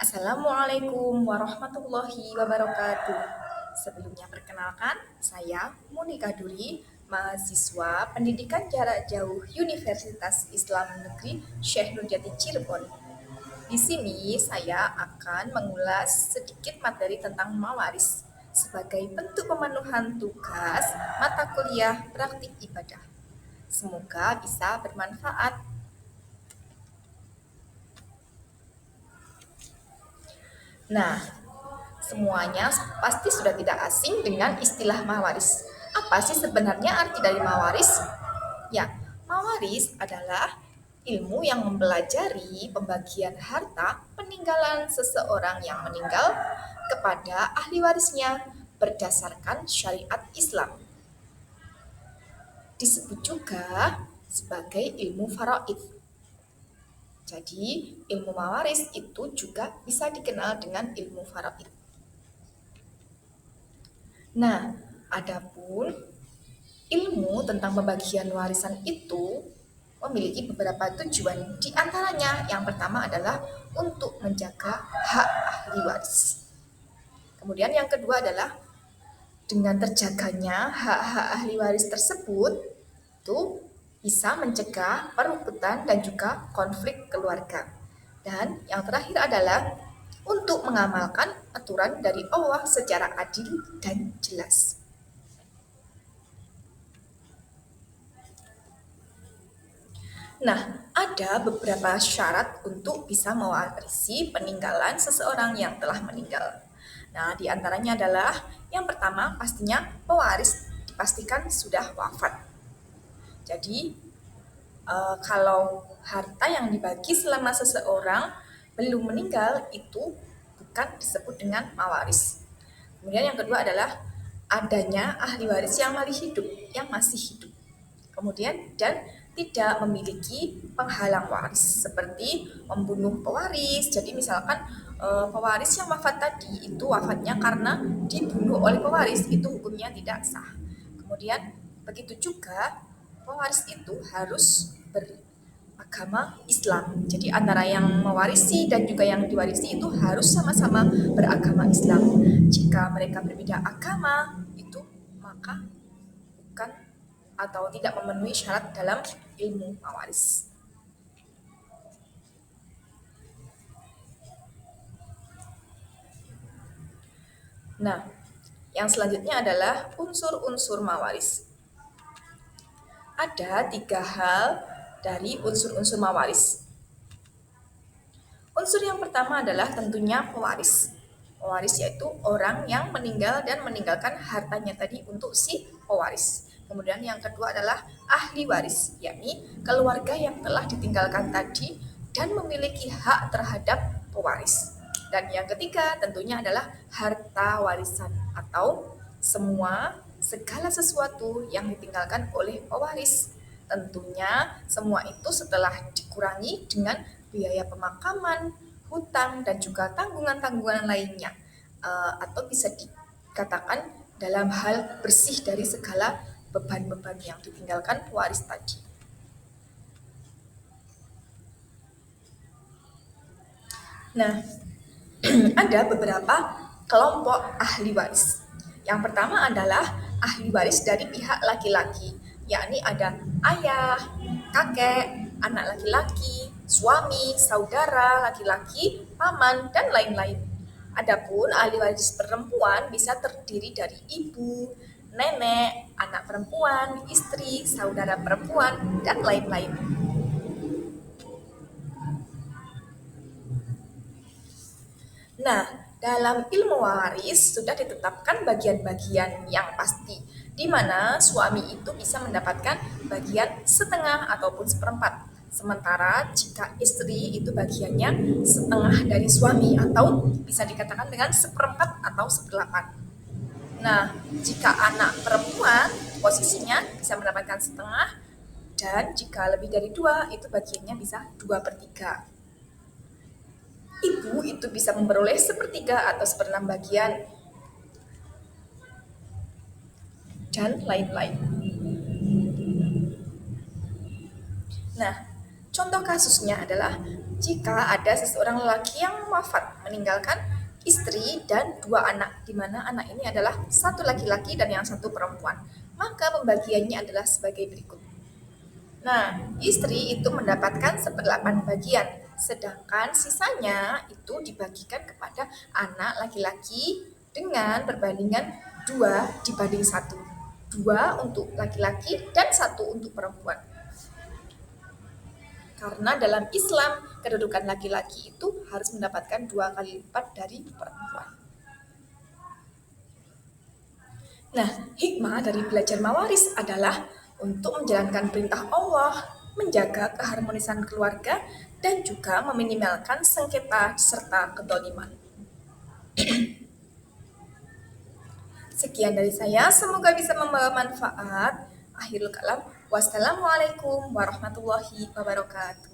Assalamualaikum warahmatullahi wabarakatuh. Sebelumnya perkenalkan, saya Monika Duri, mahasiswa Pendidikan Jarak Jauh Universitas Islam Negeri Syekh Nurjati Cirebon. Di sini saya akan mengulas sedikit materi tentang mawaris sebagai bentuk pemenuhan tugas mata kuliah praktik ibadah. Semoga bisa bermanfaat. Nah, semuanya pasti sudah tidak asing dengan istilah mawaris. Apa sih sebenarnya arti dari mawaris? Ya, mawaris adalah ilmu yang mempelajari pembagian harta peninggalan seseorang yang meninggal kepada ahli warisnya berdasarkan syariat Islam. Disebut juga sebagai ilmu faraid. Jadi, ilmu mawaris itu juga bisa dikenal dengan ilmu faraid. Nah, adapun ilmu tentang pembagian warisan itu memiliki beberapa tujuan. Di antaranya, yang pertama adalah untuk menjaga hak ahli waris. Kemudian yang kedua adalah dengan terjaganya hak-hak ahli waris tersebut itu bisa mencegah perebutan dan juga konflik keluarga. Dan yang terakhir adalah untuk mengamalkan aturan dari Allah secara adil dan jelas. Nah, ada beberapa syarat untuk bisa mewarisi peninggalan seseorang yang telah meninggal. Nah, di antaranya adalah yang pertama pastinya pewaris dipastikan sudah wafat. Jadi, kalau harta yang dibagi selama seseorang belum meninggal itu bukan disebut dengan mawaris. Kemudian yang kedua adalah adanya ahli waris yang masih hidup. Kemudian dan tidak memiliki penghalang waris seperti membunuh pewaris. Jadi misalkan pewaris yang wafat tadi itu wafatnya karena dibunuh oleh pewaris, itu hukumnya tidak sah. Kemudian begitu juga pewaris itu harus beragama Islam. Jadi antara yang mewarisi dan juga yang diwarisi itu harus sama-sama beragama Islam. Jika mereka berbeda agama itu maka bukan atau tidak memenuhi syarat dalam ilmu mawaris. Nah, yang selanjutnya adalah unsur-unsur mawaris. Ada 3 hal dari unsur-unsur mawaris. Unsur yang pertama adalah tentunya pewaris. Pewaris yaitu orang yang meninggal dan meninggalkan hartanya tadi untuk si pewaris. Kemudian yang kedua adalah ahli waris, yakni keluarga yang telah ditinggalkan tadi dan memiliki hak terhadap pewaris. Dan yang ketiga tentunya adalah harta warisan atau segala sesuatu yang ditinggalkan oleh pewaris. Tentunya semua itu setelah dikurangi dengan biaya pemakaman, hutang, dan juga tanggungan-tanggungan lainnya. Atau bisa dikatakan dalam hal bersih dari segala beban-beban yang ditinggalkan pewaris tadi. Nah, ada beberapa kelompok ahli waris. Yang pertama adalah ahli waris dari pihak laki-laki, yakni ada ayah, kakek, anak laki-laki, suami, saudara laki-laki, paman, dan lain-lain. Adapun ahli waris perempuan bisa terdiri dari ibu, nenek, anak perempuan, istri, saudara perempuan, dan lain-lain. Nah, dalam ilmu waris sudah ditetapkan bagian-bagian yang pasti, di mana suami itu bisa mendapatkan bagian setengah ataupun seperempat. Sementara jika istri itu bagiannya setengah dari suami atau bisa dikatakan dengan seperempat atau seperdelapan. Nah, jika anak perempuan posisinya bisa mendapatkan setengah dan jika lebih dari 2 itu bagiannya bisa 2/3. Ibu itu bisa memperoleh sepertiga atau seperenam bagian, dan lain-lain. Nah, contoh kasusnya adalah jika ada seseorang lelaki yang wafat meninggalkan istri dan dua anak, di mana anak ini adalah satu laki-laki dan yang satu perempuan, maka pembagiannya adalah sebagai berikut. Nah, istri itu mendapatkan 1/8 bagian, sedangkan sisanya itu dibagikan kepada anak laki-laki dengan perbandingan 2:1. 2 untuk laki-laki dan 1 untuk perempuan. Karena dalam Islam, kedudukan laki-laki itu harus mendapatkan 2 kali lipat dari perempuan. Nah, hikmah dari belajar mawaris adalah untuk menjalankan perintah Allah, menjaga keharmonisan keluarga, dan juga meminimalkan sengketa serta kedoliman. Sekian dari saya, semoga bisa membawa manfaat. Akhirul kalam, wassalamualaikum warahmatullahi wabarakatuh.